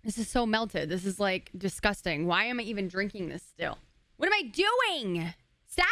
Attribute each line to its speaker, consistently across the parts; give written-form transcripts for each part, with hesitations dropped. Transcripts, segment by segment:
Speaker 1: This is so melted. This is like disgusting. Why am I even drinking this still? What am I doing? Stop.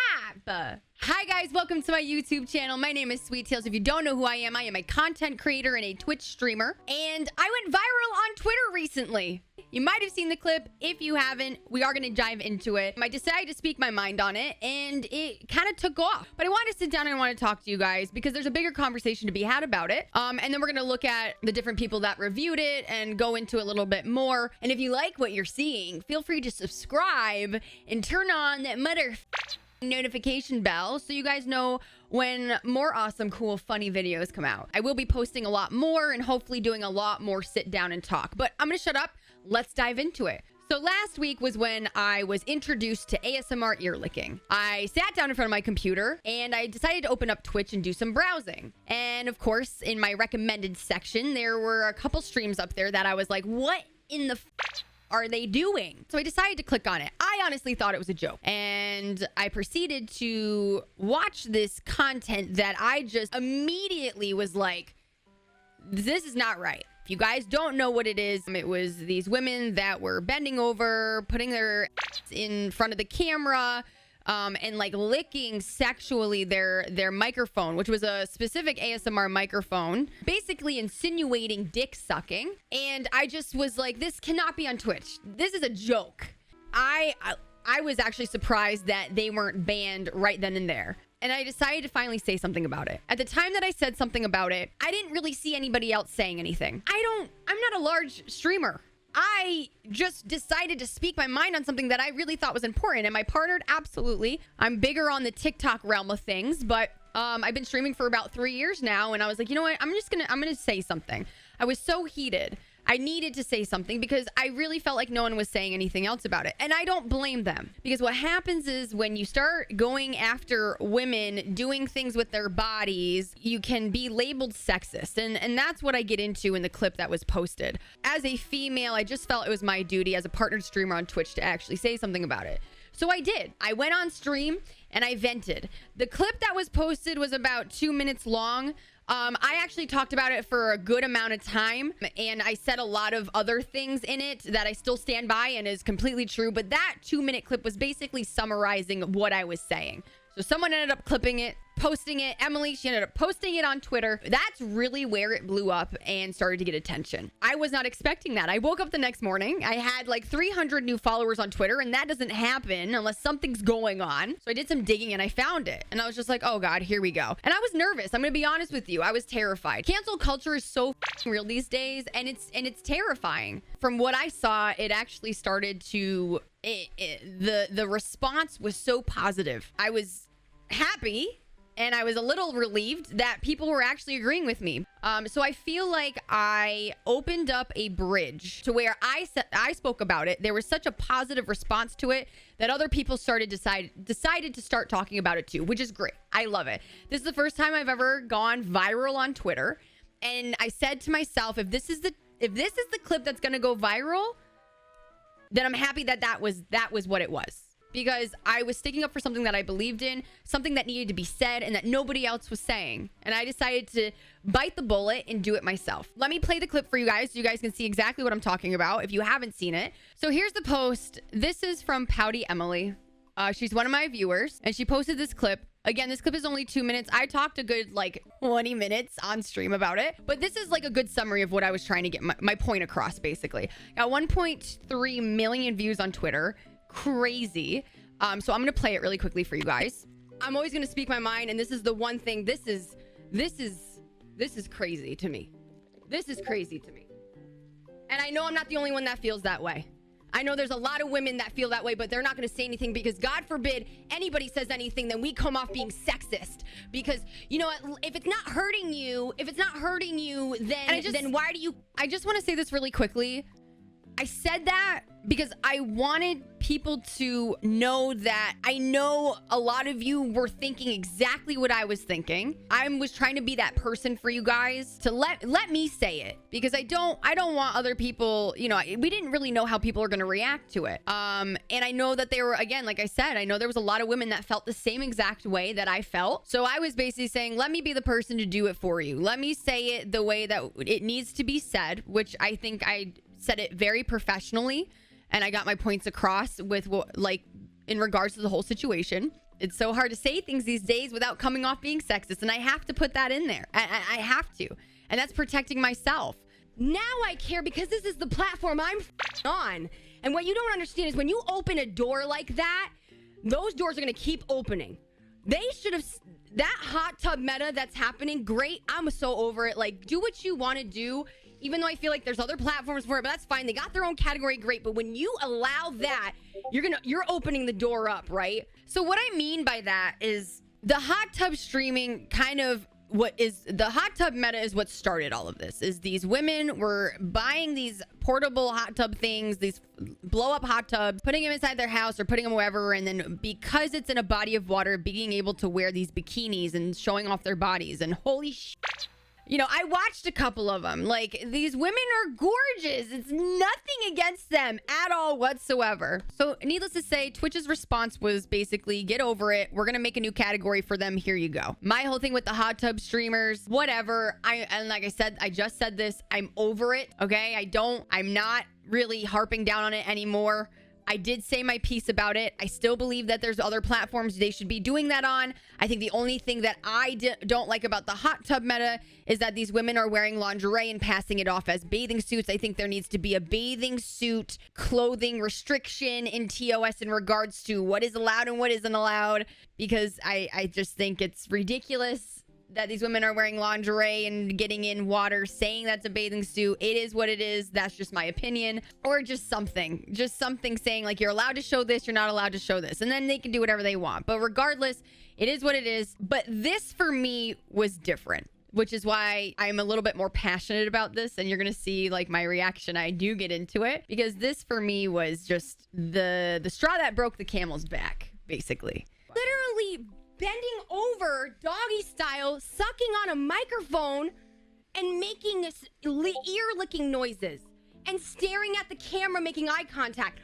Speaker 1: Hi guys, welcome to my YouTube channel. My name is Sweet Tails. If you don't know who I am a content creator and a Twitch streamer. And I went viral on Twitter recently. You might have seen the clip. If you haven't, we are going to dive into it. I decided to speak my mind on it and it kind of took off. But I wanted to sit down and I want to talk to you guys because there's a bigger conversation to be had about it. And then we're going to look at the different people that reviewed it and go into a little bit more. And if you like what you're seeing, feel free to subscribe and turn on that notification bell so you guys know when more awesome, cool, funny videos come out. I will be posting a lot more and hopefully doing a lot more sit down and talk, but I'm gonna shut up. Let's dive into it. So last week was when I was introduced to ASMR ear licking. I sat down in front of my computer and I decided to open up Twitch and do some browsing. And of course, in my recommended section, there were a couple streams up there that I was like, what in the are they doing? So I decided to click on it. I honestly thought it was a joke. And I proceeded to watch this content that I just immediately was like, this is not right. If you guys don't know what it was these women that were bending over, putting their in front of the camera, and like licking sexually their microphone, which was a specific ASMR microphone, basically insinuating dick sucking. And I just was like, this cannot be on Twitch. This is a joke. I was actually surprised that they weren't banned right then and there. And I decided to finally say something about it. At the time that I said something about it, I didn't really see anybody else saying anything. I'm not a large streamer. I just decided to speak my mind on something that I really thought was important. Am I partnered? Absolutely. I'm bigger on the TikTok realm of things, but I've been streaming for about 3 years now, and I was like, you know what? I'm gonna say something. I was so heated. I needed to say something because I really felt like no one was saying anything else about it. And I don't blame them, because what happens is when you start going after women doing things with their bodies, you can be labeled sexist. And that's what I get into in the clip that was posted. As a female, I just felt it was my duty as a partnered streamer on Twitch to actually say something about it. So I did. I went on stream and I vented. The clip that was posted was about 2 minutes long. I actually talked about it for a good amount of time, and I said a lot of other things in it that I still stand by and is completely true. But that 2-minute clip was basically summarizing what I was saying. So someone ended up clipping it, posting it. Emily, she ended up posting it on Twitter. That's really where it blew up and started to get attention. I was not expecting that. I woke up the next morning. I had like 300 new followers on Twitter, and that doesn't happen unless something's going on. So I did some digging and I found it. And I was just like, oh God, here we go. And I was nervous. I'm going to be honest with you. I was terrified. Cancel culture is so real these days, and it's terrifying. From what I saw, it actually started to the response was so positive. I was happy and I was a little relieved that people were actually agreeing with me. So I feel like I opened up a bridge to where I spoke about it. There was such a positive response to it that other people decided to start talking about it too, which is great. I love it. This is the first time I've ever gone viral on Twitter, and I said to myself, if this is the clip that's going to go viral, then I'm happy that was what it was. Because I was sticking up for something that I believed in, something that needed to be said and that nobody else was saying. And I decided to bite the bullet and do it myself. Let me play the clip for you guys so you guys can see exactly what I'm talking about if you haven't seen it. So here's the post. This is from Pouty Emily. She's one of my viewers, and she posted this clip. Again, this clip is only 2 minutes. I talked a good like 20 minutes on stream about it, but this is like a good summary of what I was trying to get my point across, basically. Got 1.3 million views on Twitter. Crazy. So I'm gonna play it really quickly for you guys. I'm always gonna speak my mind, and this is the one thing. This is crazy to me. This is crazy to me. And I know I'm not the only one that feels that way. I know there's a lot of women that feel that way, but they're not going to say anything because God forbid anybody says anything, then we come off being sexist. Because, you know, if it's not hurting you, then why do you... I just want to say this really quickly. I said that because I wanted people to know that I know a lot of you were thinking exactly what I was thinking. I was trying to be that person for you guys to let me say it, because I don't want other people, you know, we didn't really know how people are going to react to it. And I know that they were, again, like I said, I know there was a lot of women that felt the same exact way that I felt. So I was basically saying, let me be the person to do it for you. Let me say it the way that it needs to be said, which I think I said it very professionally. And I got my points across with what, like, in regards to the whole situation. It's so hard to say things these days without coming off being sexist. And I have to put that in there. I have to. And that's protecting myself.
Speaker 2: Now I care because this is the platform I'm on. And what you don't understand is when you open a door like that, those doors are going to keep opening. They should have... That hot tub meta that's happening, great. I'm so over it. Like, do what you want to do. Even though I feel like there's other platforms for it, but that's fine. They got their own category, great. But when you allow that, you're opening the door up, right?
Speaker 1: So what I mean by that is the hot tub streaming kind of the hot tub meta is what started all of this. Is these women were buying these portable hot tub things, these blow up hot tubs, putting them inside their house or putting them wherever, and then because it's in a body of water, being able to wear these bikinis and showing off their bodies. And holy shit. You know, I watched a couple of them. Like, these women are gorgeous. It's nothing against them at all whatsoever. So, needless to say, Twitch's response was basically, get over it. We're going to make a new category for them. Here you go. My whole thing with the hot tub streamers, whatever. And like I said, I just said this. I'm over it. Okay? I'm not really harping down on it anymore. I did say my piece about it. I still believe that there's other platforms they should be doing that on. I think the only thing that I don't like about the hot tub meta is that these women are wearing lingerie and passing it off as bathing suits. I think there needs to be a bathing suit clothing restriction in TOS in regards to what is allowed and what isn't allowed, because I just think it's ridiculous that these women are wearing lingerie and getting in water, saying that's a bathing suit. It is what it is. That's just my opinion. Or just something saying like, you're allowed to show this, you're not allowed to show this. And then they can do whatever they want. But regardless, it is what it is. But this for me was different, which is why I'm a little bit more passionate about this. And you're going to see like my reaction. I do get into it because this for me was just the straw that broke the camel's back, basically.
Speaker 2: Literally bending over doggy style, sucking on a microphone and making ear licking noises and staring at the camera, making eye contact.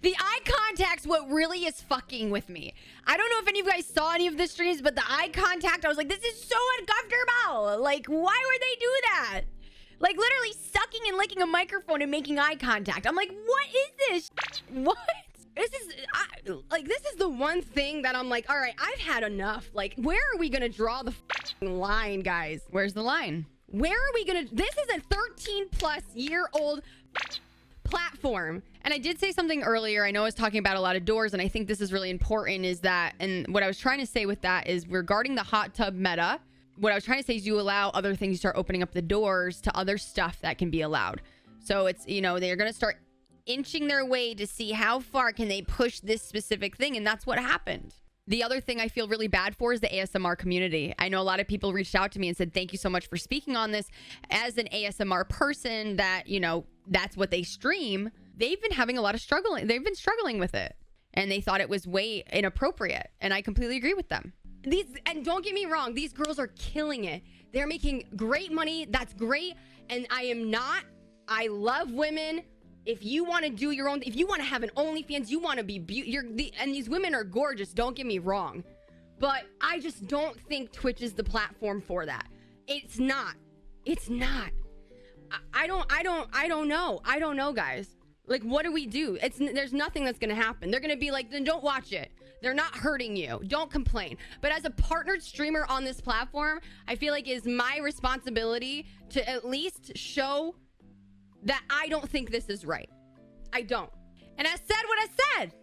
Speaker 1: The eye contact's what really is fucking with me. I don't know if any of you guys saw any of the streams, but the eye contact, I was like, this is so uncomfortable. Like, why would they do that? Like, literally sucking and licking a microphone and making eye contact. I'm like, what is this? What?
Speaker 2: This is the one thing that I'm like, all right, I've had enough. Like, where are we gonna draw the line, guys?
Speaker 1: Where's the line?
Speaker 2: Where are we gonna? This is a 13-plus-year-old platform.
Speaker 1: And I did say something earlier. I know I was talking about a lot of doors, and I think this is really important. Is that, and what I was trying to say with that is regarding the hot tub meta. What I was trying to say is you allow other things, you start opening up the doors to other stuff that can be allowed. So it's, you know, they're gonna start inching their way to see how far can they push this specific thing, and that's what happened. The other thing I feel really bad for is the ASMR community. I know a lot of people reached out to me and said, thank you so much for speaking on this. As an ASMR person that, you know, that's what they stream, they've been having a lot of struggling. They've been struggling with it, and they thought it was way inappropriate, and I completely agree with them.
Speaker 2: And don't get me wrong, these girls are killing it. They're making great money. That's great. And I love women. If you want to do your own, if you want to have an OnlyFans, you want to be and these women are gorgeous, don't get me wrong. But I just don't think Twitch is the platform for that. It's not. I don't know. I don't know, guys. Like, what do we do? There's nothing that's going to happen. They're going to be like, then don't watch it. They're not hurting you. Don't complain. But as a partnered streamer on this platform, I feel like it's my responsibility to at least show that I don't think this is right. I don't.
Speaker 1: And I said what I said.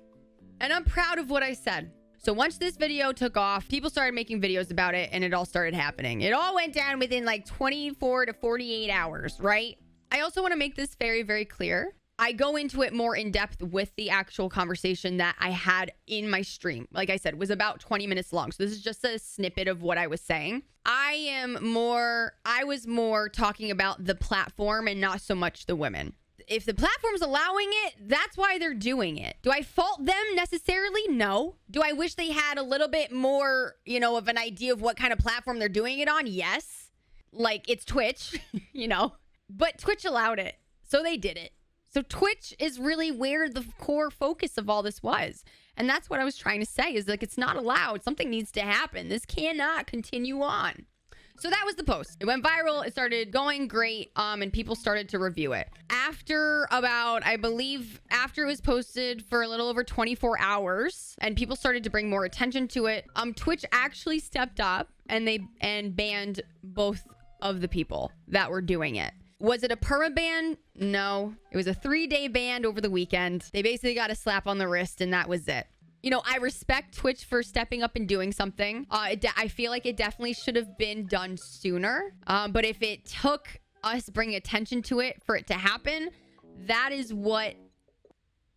Speaker 1: And I'm proud of what I said. So once this video took off, people started making videos about it, and it all started happening. It all went down within like 24 to 48 hours, right? I also want to make this very, very clear I go into it more in depth with the actual conversation that I had in my stream. Like I said, it was about 20 minutes long. So this is just a snippet of what I was saying. I was more talking about the platform and not so much the women. If the platform's allowing it, that's why they're doing it. Do I fault them necessarily? No. Do I wish they had a little bit more, of an idea of what kind of platform they're doing it on? Yes. Like it's Twitch, but Twitch allowed it. So they did it. So Twitch is really where the core focus of all this was. And that's what I was trying to say is like, it's not allowed. Something needs to happen. This cannot continue on. So that was the post. It went viral. It started going great. And people started to review it. After after it was posted for a little over 24 hours and people started to bring more attention to it, Twitch actually stepped up and banned both of the people that were doing it. Was it a perma ban? No. It was a 3-day ban over the weekend. They basically got a slap on the wrist and that was it. I respect Twitch for stepping up and doing something. I feel like it definitely should have been done sooner. But if it took us bringing attention to it for it to happen, that is what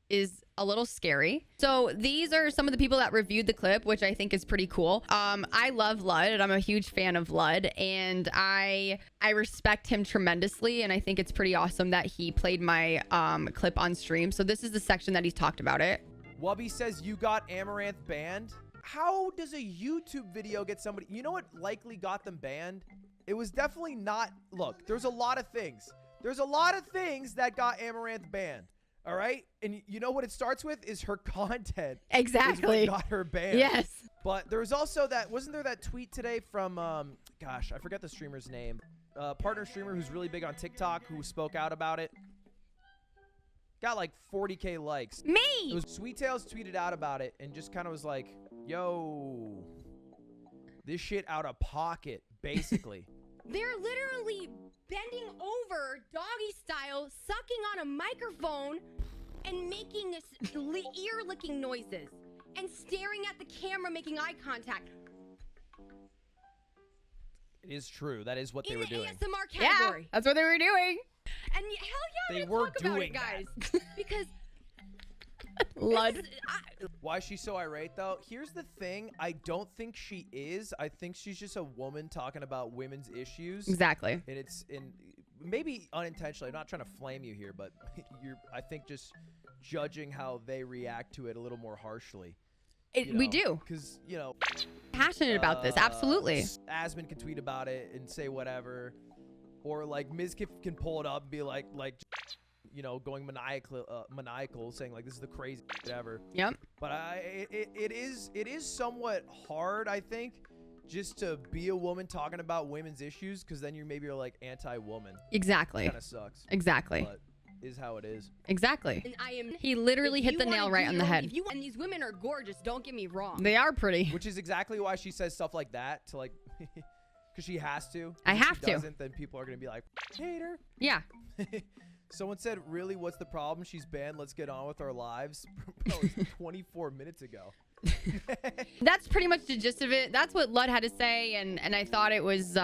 Speaker 1: is a little scary. So these are some of the people that reviewed the clip, which I think is pretty cool. I love Lud. I'm a huge fan of Lud, and I respect him tremendously, and I think it's pretty awesome that he played my clip on stream. So this is the section that he's talked about it.
Speaker 3: Wubby says you got Amaranth banned. How does a YouTube video get somebody? You know what likely got them banned? It was definitely not. Look, there's a lot of things. There's a lot of things that got Amaranth banned. All right. And you know what it starts with is her content.
Speaker 1: Exactly.
Speaker 3: Is what got her banned.
Speaker 1: Yes.
Speaker 3: But there was also wasn't there that tweet today from, gosh, I forget the streamer's name. Partner streamer who's really big on TikTok who spoke out about it. Got like 40K likes.
Speaker 1: Me!
Speaker 3: It was Sweet Tails tweeted out about it and just kind of was like, yo, this shit out of pocket, basically.
Speaker 2: They're literally bending over doggy style, sucking on a microphone and making this ear-licking noises and staring at the camera, making eye contact.
Speaker 3: It is true. That is what they were doing.
Speaker 2: In the ASMR category.
Speaker 1: Yeah, that's what they were doing.
Speaker 2: And hell yeah,
Speaker 3: They
Speaker 2: I'm
Speaker 3: were
Speaker 2: gonna talk about
Speaker 3: doing
Speaker 2: it, guys.
Speaker 3: that.
Speaker 2: Because
Speaker 1: Lud.
Speaker 3: Why is she so irate, though? Here's the thing. I don't think she is. I think she's just a woman talking about women's issues.
Speaker 1: Exactly.
Speaker 3: And it's maybe unintentionally. I'm not trying to flame you here, but I think just judging how they react to it a little more harshly.
Speaker 1: We do.
Speaker 3: Because,
Speaker 1: Passionate about this. Absolutely.
Speaker 3: Asmon can tweet about it and say whatever. Or, like, Miz can pull it up and be like, going maniacal, saying, like, this is the crazy ever.
Speaker 1: Yep.
Speaker 3: But it is somewhat hard, I think, just to be a woman talking about women's issues, because then you're like anti-woman.
Speaker 1: Exactly.
Speaker 3: Kind of sucks.
Speaker 1: Exactly.
Speaker 3: But is how it is.
Speaker 1: Exactly.
Speaker 2: And
Speaker 1: He literally hit the nail right on the head.
Speaker 2: And these women are gorgeous, don't get me wrong.
Speaker 1: They are pretty.
Speaker 3: Which is exactly why she says stuff like that, to like, because she has to.
Speaker 1: I have
Speaker 3: if she
Speaker 1: to.
Speaker 3: doesn't, then people are going to be like, hater.
Speaker 1: Yeah.
Speaker 3: Someone said, really, what's the problem? She's banned. Let's get on with our lives. Bro, it was 24 minutes ago.
Speaker 1: That's pretty much the gist of it. That's what Lud had to say. And I thought it was,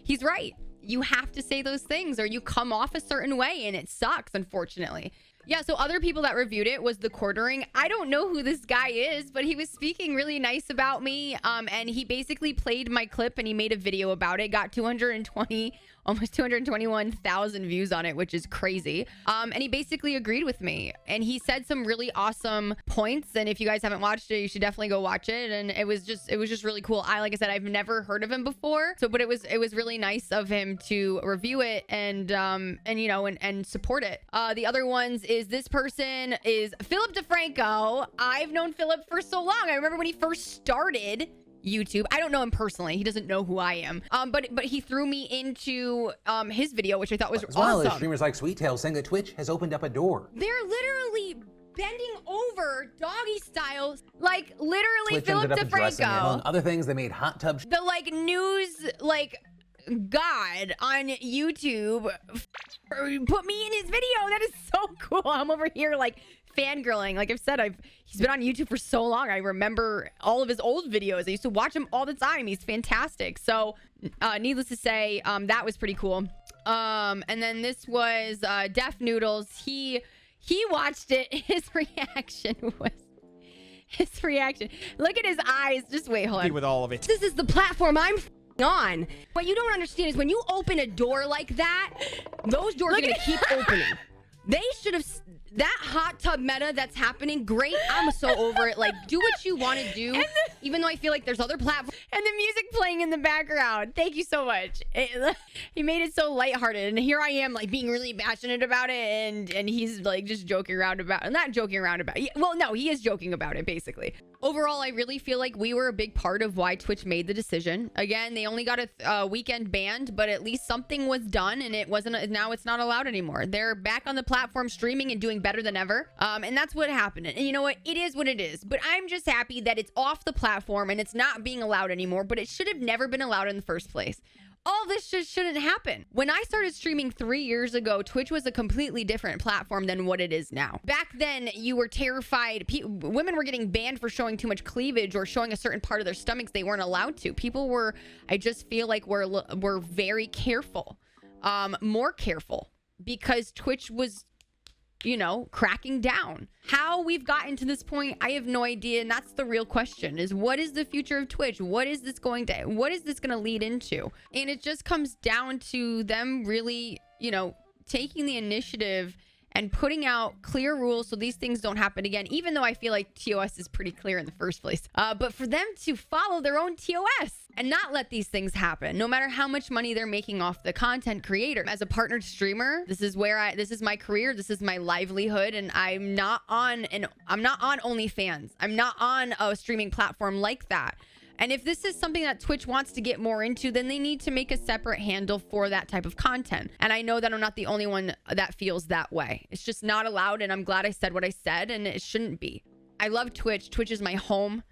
Speaker 1: he's right. You have to say those things or you come off a certain way and it sucks, unfortunately. Yeah, so other people that reviewed it was The Quartering. I don't know who this guy is, but he was speaking really nice about me. And he basically played my clip and he made a video about it. Got 220, almost 221,000 views on it, which is crazy. And he basically agreed with me. And he said some really awesome points. And if you guys haven't watched it, you should definitely go watch it. And it was just really cool. Like I said, I've never heard of him before. So, but it was really nice of him to review it and support it. The other ones is this person is Philip DeFranco. I've known Philip for so long. I remember when he first started YouTube. I don't know him personally. He doesn't know who I am. But he threw me into his video, which I thought was
Speaker 4: as well
Speaker 1: awesome.
Speaker 4: As streamers like Sweet Tails saying that Twitch has opened up a door.
Speaker 2: They're literally bending over doggy style.
Speaker 1: Like literally
Speaker 4: Twitch
Speaker 1: Philip
Speaker 4: ended up addressing it. Among
Speaker 1: DeFranco.
Speaker 4: other things, they made hot tub
Speaker 1: The like news god on YouTube put me in his video. That is so cool. I'm over here like fangirling. Like I've said, he's been on YouTube for so long. I remember all of his old videos. I used to watch him all the time. He's fantastic. So needless to say, that was pretty cool. And then this was Def Noodles. He watched it. His reaction. Look at his eyes. Just wait, hold on.
Speaker 3: With all of it.
Speaker 2: This is the platform I'm on. What you don't understand is when you open a door like that, those doors are going to keep opening. They should have... That hot tub meta that's happening, great. I'm so over it. Like, do what you want to do, even though I feel like there's other platforms.
Speaker 1: And the music playing in the background. Thank you so much. He made it so lighthearted. And here I am, like, being really passionate about it. And he's, like, just joking around about it. Not joking around about it. Well, no, he is joking about it, basically. Overall, I really feel like we were a big part of why Twitch made the decision. Again, they only got a weekend banned, but at least something was done, and it wasn't. Now it's not allowed anymore. They're back on the platform streaming and doing better than ever. And that's what happened. And you know what? It is what it is. But I'm just happy that it's off the platform and it's not being allowed anymore. But it should have never been allowed in the first place. All this just shouldn't happen. When I started streaming 3 years ago, Twitch was a completely different platform than what it is now. Back then, you were terrified. Women were getting banned for showing too much cleavage or showing a certain part of their stomachs they weren't allowed to. People were, I just feel like we're very careful, more careful, because Twitch was, you know, cracking down. How we've gotten to this point, I have no idea. And that's the real question, is what is the future of Twitch? What is this going to lead into? And it just comes down to them really, you know, taking the initiative and putting out clear rules so these things don't happen again, even though I feel like TOS is pretty clear in the first place. But for them to follow their own TOS and not let these things happen, no matter how much money they're making off the content creator. As a partnered streamer, this is my career, this is my livelihood, and I'm not on OnlyFans. I'm not on a streaming platform like that. And if this is something that Twitch wants to get more into, then they need to make a separate handle for that type of content. And I know that I'm not the only one that feels that way. It's just not allowed, and I'm glad I said what I said, and it shouldn't be. I love Twitch. Twitch is my home,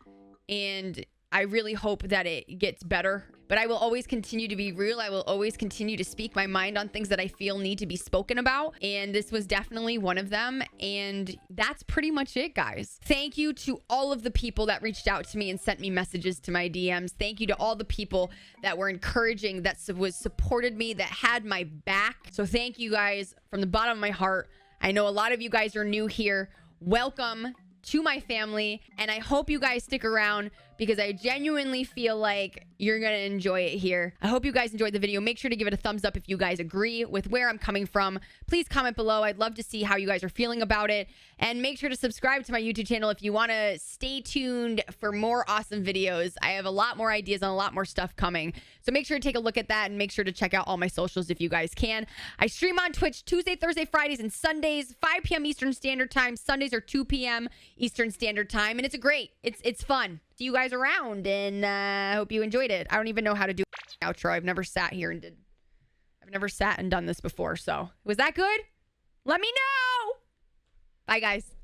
Speaker 1: and I really hope that it gets better. But I will always continue to be real. I will always continue to speak my mind on things that I feel need to be spoken about. And this was definitely one of them. And that's pretty much it, guys. Thank you to all of the people that reached out to me and sent me messages to my DMs. Thank you to all the people that were encouraging, that supported me, that had my back. So thank you guys from the bottom of my heart. I know a lot of you guys are new here. Welcome to my family, and I hope you guys stick around because I genuinely feel like you're gonna enjoy it here. I hope you guys enjoyed the video. Make sure to give it a thumbs up if you guys agree with where I'm coming from. Please comment below. I'd love to see how you guys are feeling about it, and make sure to subscribe to my YouTube channel if you want to stay tuned for more awesome videos. I have a lot more ideas and a lot more stuff coming, so make sure to take a look at that, and make sure to check out all my socials if you guys can. I stream on Twitch Tuesday, Thursday, Fridays, and Sundays, 5 p.m. Eastern Standard Time. Sundays are 2 p.m. Eastern Standard Time, and it's fun. See you guys around, and I hope you enjoyed it. I don't even know how to do outro. I've never sat and done this before. So was that good? Let me know. Bye, guys.